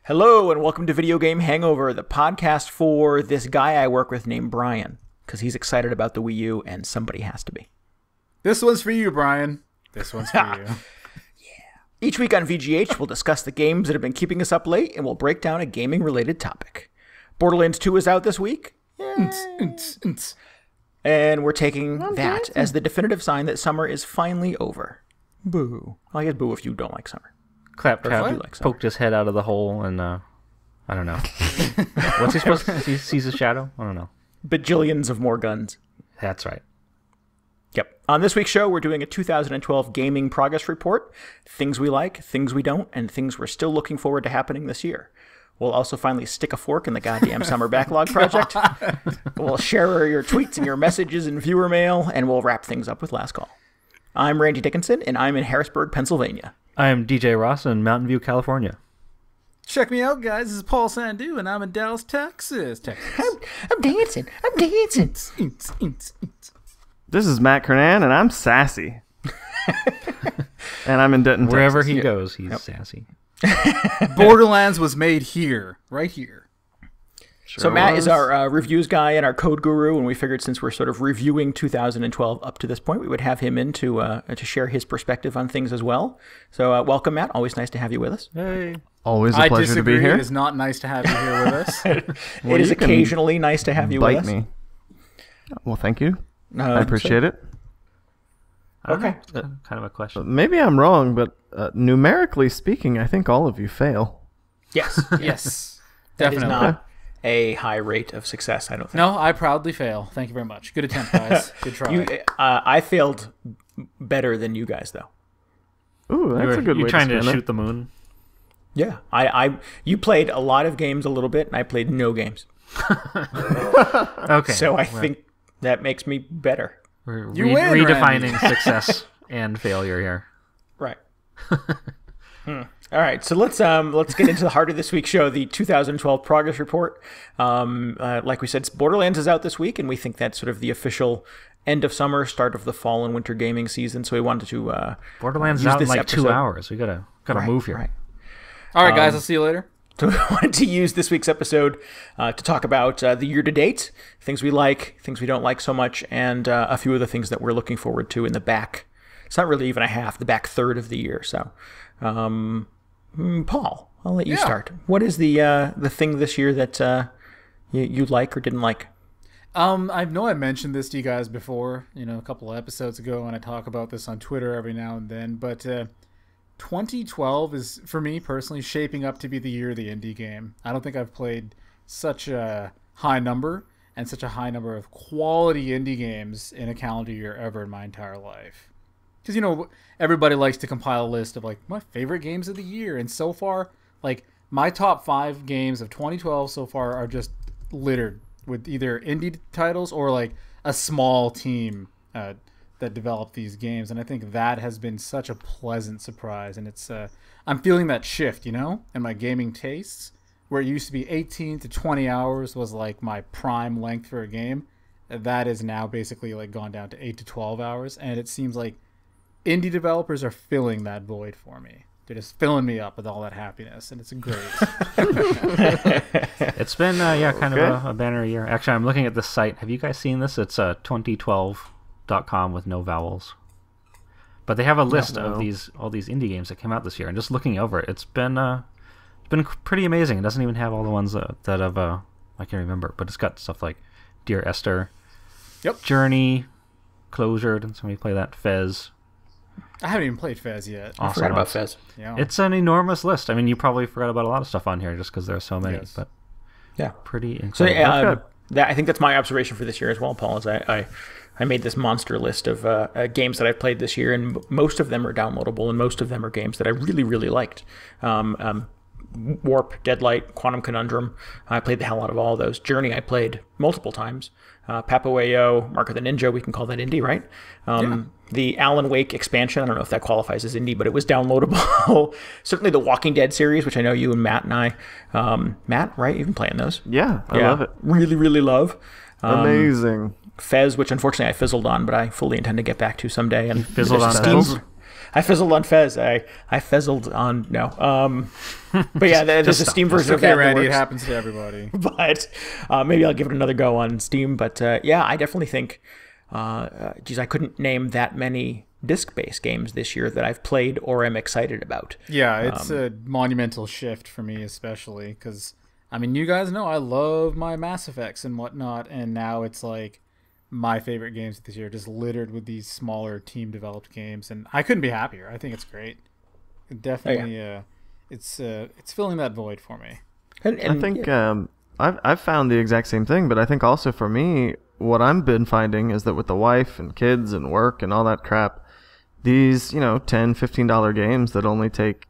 Hello and welcome to Video Game Hangover, the podcast for this guy I work with named Brian, because he's excited about the Wii U and somebody has to be. This one's for you, Brian. This one's for you. Each week on VGH, we'll discuss the games that have been keeping us up late and we'll break down a gaming-related topic. Borderlands 2 is out this week. And we're taking that as the definitive sign that summer is finally over. Boo. Well, I guess boo if you don't like summer. Claptrap poked his head out of the hole and, I don't know. What's he supposed to... He sees a shadow? I don't know. Bajillions of more guns. That's right. Yep. On this week's show, we're doing a 2012 gaming progress report, things we like, things we don't, and things we're still looking forward to happening this year. We'll also finally stick a fork in the goddamn summer backlog project. We'll share your tweets and your messages and viewer mail, and we'll wrap things up with Last Call. I'm Randy Dickinson, and I'm in Harrisburg, Pennsylvania. I am DJ Ross in Mountain View, California. Check me out, guys. This is Paul Sandhu, and I'm in Dallas, Texas. I'm dancing. This is Matt Kernan, and I'm sassy. And I'm in Denton, Wherever Texas. he goes, he's sassy. Borderlands was made here, right here. Sure so Matt is our reviews guy and our code guru, and we figured since we're sort of reviewing 2012 up to this point, we would have him in to share his perspective on things as well. So welcome, Matt. Always nice to have you with us. Hey. Always a pleasure to be here. It is not nice to have you here with us. It is occasionally nice to have you with us. Bite me. Well, thank you. I appreciate it. Okay. Kind of a question. Maybe I'm wrong, but numerically speaking, I think all of you fail. Yes. Yes. That is Definitely. not a high rate of success, I don't think. No, I proudly fail. Thank you very much. Good attempt, guys. Good try. I failed better than you guys, though. Ooh, that's a good way You're trying to spin shoot it. the moon? Yeah. You played a lot of games a little bit, and I played no games. Okay. So I think that makes me better. We're You win, redefining success and failure here. Right. All right, so let's get into the heart of this week's show, the 2012 progress report. Like we said, Borderlands is out this week, and we think that's sort of the official end of summer, start of the fall and winter gaming season. So we wanted to Borderlands is use out in this like episode. 2 hours. We gotta move here. Right. All right, guys. I'll see you later. So we wanted to use this week's episode to talk about the year-to-date, things we like, things we don't like so much, and a few of the things that we're looking forward to in the back. It's not really even a half, the back third of the year. So, Paul, I'll let you start. What is the thing this year that you like or didn't like? I know I mentioned this to you guys before, a couple of episodes ago, and I talk about this on Twitter every now and then, but 2012 is, for me personally, shaping up to be the year of the indie game. I don't think I've played such a high number and such a high number of quality indie games in a calendar year ever in my entire life. Because, everybody likes to compile a list of, my favorite games of the year. And so far, my top 5 games of 2012 so far are just littered with either indie titles or, a small team that developed these games. And I think that has been such a pleasant surprise. And it's I'm feeling that shift, in my gaming tastes, where it used to be 18 to 20 hours was, my prime length for a game. That is now basically, gone down to 8 to 12 hours. And it seems like indie developers are filling that void for me. They're just filling me up with all that happiness, and it's great. It's been, kind of a banner year. Actually, I'm looking at this site. Have you guys seen this? It's 2012.com with no vowels. But they have a list of all these indie games that came out this year, and just looking over it, it's been pretty amazing. It doesn't even have all the ones that have I can't remember, but it's got stuff like Dear Esther, Journey, Closure. Didn't somebody play that? Fez. I haven't even played Fez yet. I forgot about Fez. Yeah. It's an enormous list. I mean, you probably forgot about a lot of stuff on here just because there are so many. Yes. But yeah, pretty So incredible. I think that's my observation for this year as well, Paul. Is I made this monster list of games that I've played this year, and most of them are downloadable, and most of them are games that I really, really liked. Warp, Deadlight, Quantum Conundrum. I played the hell out of all of those. Journey I played multiple times. Papawayo, Mark of the Ninja, we can call that indie, right? The Alan Wake expansion, I don't know if that qualifies as indie, but it was downloadable. Certainly the Walking Dead series, which I know you and Matt and I, Matt, right? You've been playing those. Yeah, I love it. Really, really love. Amazing. Fez, which unfortunately I fizzled on, but I fully intend to get back to someday. And fizzled on Steam. Fez? I fizzled on Fez. I fizzled on no. But yeah, there's a Steam version of that. Randy, it happens to everybody. But maybe I'll give it another go on Steam. But yeah, I definitely think, I couldn't name that many disc-based games this year that I've played or am excited about. Yeah, it's a monumental shift for me, especially because, I mean, you guys know I love my Mass Effects and whatnot, and now it's like my favorite games this year, just littered with these smaller team-developed games, and I couldn't be happier. I think it's great. It definitely, it's filling that void for me. And I think I've found the exact same thing, but I think also for me, what I've been finding is that with the wife and kids and work and all that crap, these, $10, $15 games that only take,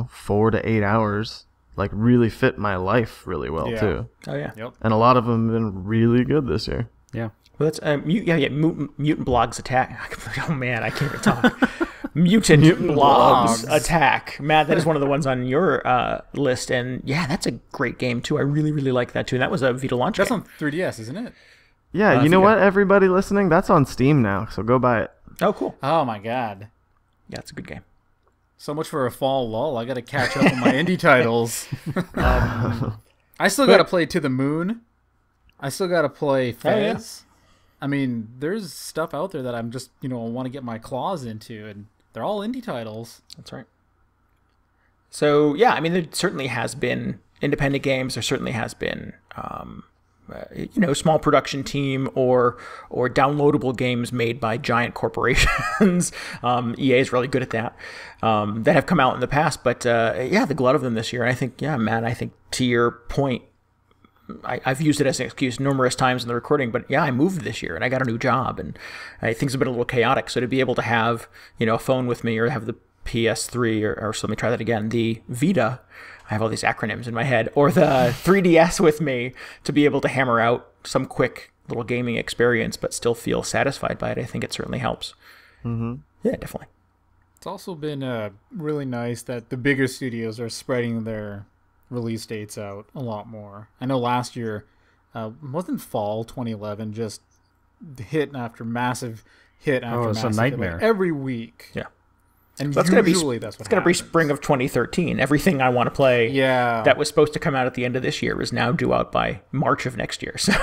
4 to 8 hours, like really fit my life really well too. Oh yeah. Yep. And a lot of them have been really good this year. Yeah. Well, that's Mutant Blogs Attack. Oh man, I can't even talk. Mutant Blogs Attack. Matt, that is one of the ones on your list, and yeah, that's a great game too. I really, really like that too. And that was a Vita launch. That's game. On 3DS, isn't it? Yeah, you know what? Everybody listening, that's on Steam now, so go buy it. Oh, cool. Oh my god. Yeah, it's a good game. So much for a fall lull. I got to catch up on my indie titles. I still got to play To the Moon. I still got to play Fez. I mean, there's stuff out there that I'm just, want to get my claws into, and they're all indie titles. That's right. So, yeah, I mean, there certainly has been independent games. There certainly has been, small production team or downloadable games made by giant corporations. EA is really good at that. That have come out in the past. But, the glut of them this year. And I think, Matt, to your point, I've used it as an excuse numerous times in the recording, but I moved this year and I got a new job and things have been a little chaotic. So to be able to have, a phone with me or have the PS3 or so let me try that again, the Vita, I have all these acronyms in my head, or the 3DS with me to be able to hammer out some quick little gaming experience, but still feel satisfied by it. I think it certainly helps. Mm-hmm. Yeah, definitely. It's also been really nice that the bigger studios are spreading their release dates out a lot more. I know last year, wasn't fall 2011 just hit after massive hit after massive it's a nightmare. Like every week. Yeah. And so that's usually that's what it's going to be spring of 2013. Everything I want to play that was supposed to come out at the end of this year is now due out by March of next year. So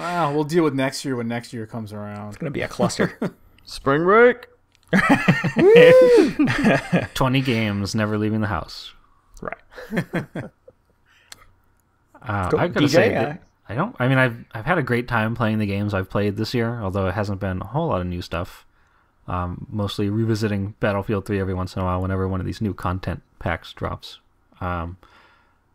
we'll deal with next year when next year comes around. It's going to be a cluster. Spring break. 20 games, never leaving the house. Right. I gotta say, I've had a great time playing the games I've played this year, although it hasn't been a whole lot of new stuff. Mostly revisiting Battlefield 3 every once in a while whenever one of these new content packs drops. But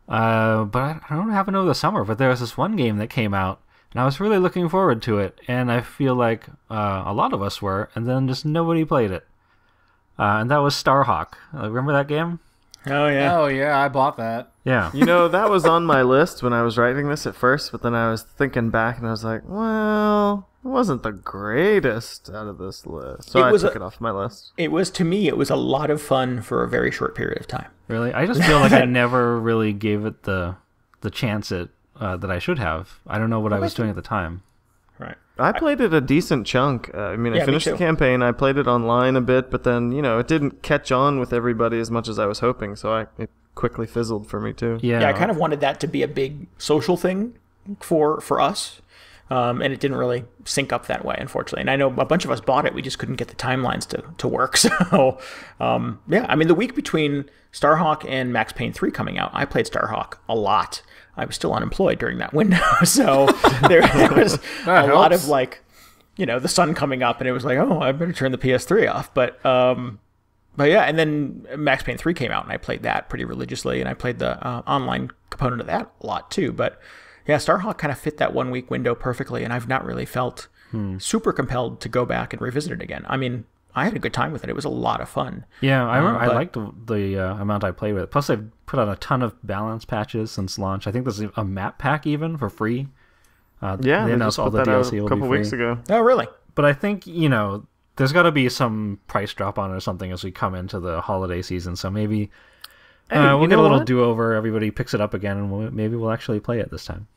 I don't happen over the summer, but there was this one game that came out, and I was really looking forward to it, and I feel like a lot of us were, and then just nobody played it. And that was Starhawk. Remember that game? Oh, yeah, I bought that. Yeah. That was on my list when I was writing this at first, but then I was thinking back and I was like, well, it wasn't the greatest out of this list. So I took it off my list. To me, it was a lot of fun for a very short period of time. Really? I just feel like I never really gave it the chance that I should have. I don't know what I was doing at the time. Right. I played it a decent chunk. I finished the campaign. I played it online a bit, but then, it didn't catch on with everybody as much as I was hoping, so it quickly fizzled for me, too. Yeah, I kind of wanted that to be a big social thing for us, and it didn't really sync up that way, unfortunately. And I know a bunch of us bought it. We just couldn't get the timelines to work. So, the week between Starhawk and Max Payne 3 coming out, I played Starhawk a lot. I was still unemployed during that window, so there was a lot of the sun coming up, and it was like, oh, I better turn the PS3 off. But yeah, and then Max Payne 3 came out, and I played that pretty religiously, and I played the online component of that a lot too. But yeah, Starhawk kind of fit that 1 week window perfectly, and I've not really felt super compelled to go back and revisit it again. I mean, I had a good time with it. It was a lot of fun. Yeah, I remember. I liked the amount I played with it. Plus, they've put out a ton of balance patches since launch. I think there's a map pack even for free. They announced all the DLC a couple weeks ago. Oh, really? But I think there's got to be some price drop on it or something as we come into the holiday season. So maybe we'll get a little do-over. Everybody picks it up again, and maybe we'll actually play it this time.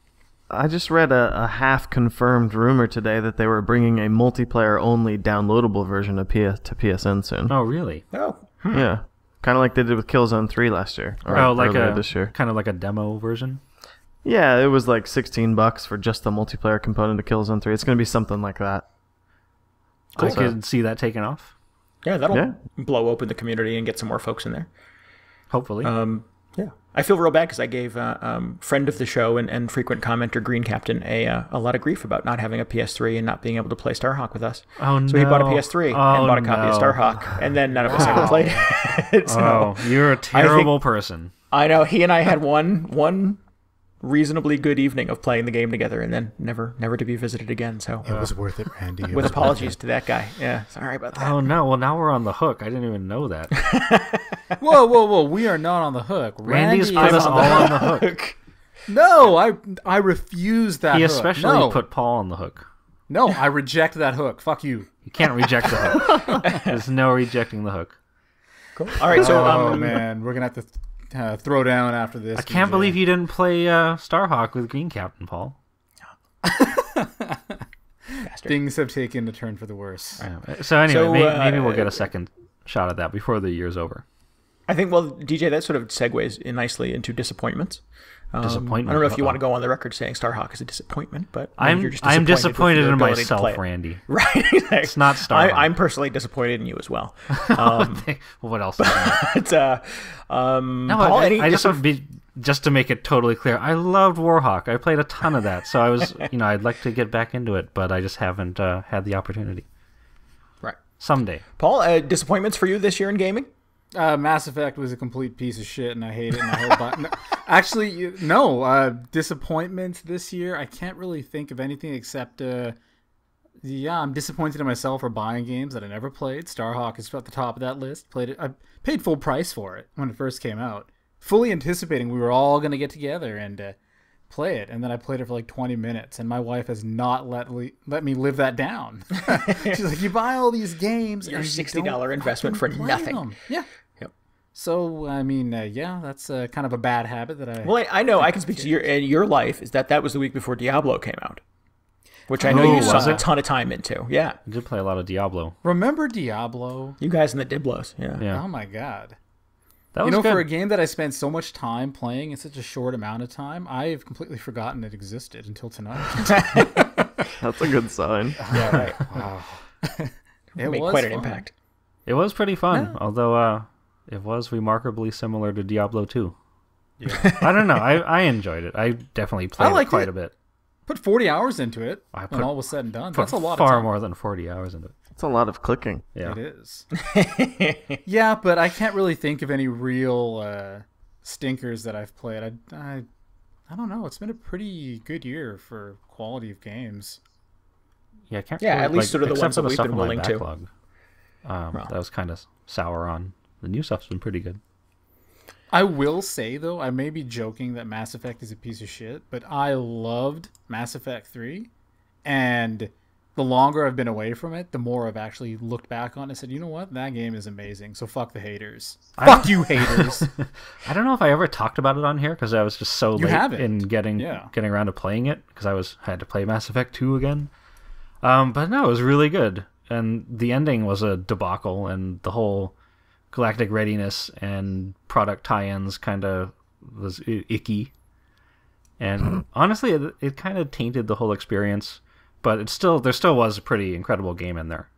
I just read a half-confirmed rumor today that they were bringing a multiplayer-only downloadable version of to PSN soon. Oh, really? Oh. Yeah. Kind of like they did with Killzone 3 last year. Or like this year. Kind of like a demo version? Yeah, it was like $16 for just the multiplayer component of Killzone 3. It's going to be something like that. Cool. I could see that taking off. Yeah, that'll blow open the community and get some more folks in there. Hopefully. Yeah. I feel real bad because I gave friend of the show and frequent commenter Green Captain a lot of grief about not having a PS3 and not being able to play Starhawk with us. Oh, no. So he bought a PS3 and bought a copy of Starhawk, and then none of us ever played it. So you're a terrible person. I know. He and I had one reasonably good evening of playing the game together, and then never to be visited again. So it was worth it, Randy. With apologies to that guy. Yeah, sorry about that. Oh no! Well, now we're on the hook. I didn't even know that. Whoa! We are not on the hook. Randy's put us all on the hook. No, I refuse that. He hook. especially put Paul on the hook. No, I reject that hook. Fuck you. You can't reject the hook. There's no rejecting the hook. Cool. All right. So, oh man, we're gonna have to throw down after this. I can't believe you didn't play Starhawk with Green Captain, Paul. Things have taken a turn for the worse. So anyway, maybe we'll get a second shot at that before the year's over. I think, well, DJ, that sort of segues in nicely into disappointments. Disappointment. I don't know if you want to go on the record saying Starhawk is a disappointment, but I'm disappointed in myself, Randy. Right. Exactly. It's not Starhawk. I'm personally disappointed in you as well. What else? But, Paul, just to make it totally clear, I loved Warhawk. I played a ton of that, so I was, I'd like to get back into it, but I just haven't had the opportunity. Right. Someday. Paul, disappointments for you this year in gaming? Mass Effect was a complete piece of shit, and I hate it. And I hope actually, no. Disappointments this year, I can't really think of anything except, I'm disappointed in myself for buying games that I never played. Starhawk is at the top of that list. Played it. I paid full price for it when it first came out, fully anticipating we were all going to get together and play it. And then I played it for like 20 minutes, and my wife has not let me live that down. She's like, you buy all these games, your $60 investment for nothing. Them. Yeah. So, I mean, that's kind of a bad habit that I... Well, I know I can speak to your life, is that was the week before Diablo came out, which I know you sunk a ton of time into. Yeah. You did play a lot of Diablo. Remember Diablo? You guys in the Diblos, yeah. Oh, my God. That was good. For a game that I spent so much time playing in such a short amount of time, I've completely forgotten it existed until tonight. That's a good sign. Yeah, right. Wow. It made quite an impact. It was pretty fun, although... it was remarkably similar to Diablo 2. Yeah. I don't know. I enjoyed it. I definitely played it quite a bit. Put 40 hours into it when all was said and done. That's a lot of time. Far more than 40 hours into it. It's a lot of clicking. Yeah. It is. Yeah, but I can't really think of any real stinkers that I've played. I don't know. It's been a pretty good year for quality of games. Yeah, I can't at least sort of the ones that we've been willing to. That was kind of sour on. The new stuff's been pretty good. I will say, though, I may be joking that Mass Effect is a piece of shit, but I loved Mass Effect 3, and the longer I've been away from it, the more I've actually looked back on it and said, you know what? That game is amazing, so fuck the haters. Fuck you, haters! I don't know if I ever talked about it on here, because I was just so late in getting around to playing it, because I had to play Mass Effect 2 again. But no, it was really good, and the ending was a debacle, and the whole... galactic readiness and product tie-ins kind of was icky, and honestly, it kind of tainted the whole experience. But there still was a pretty incredible game in there.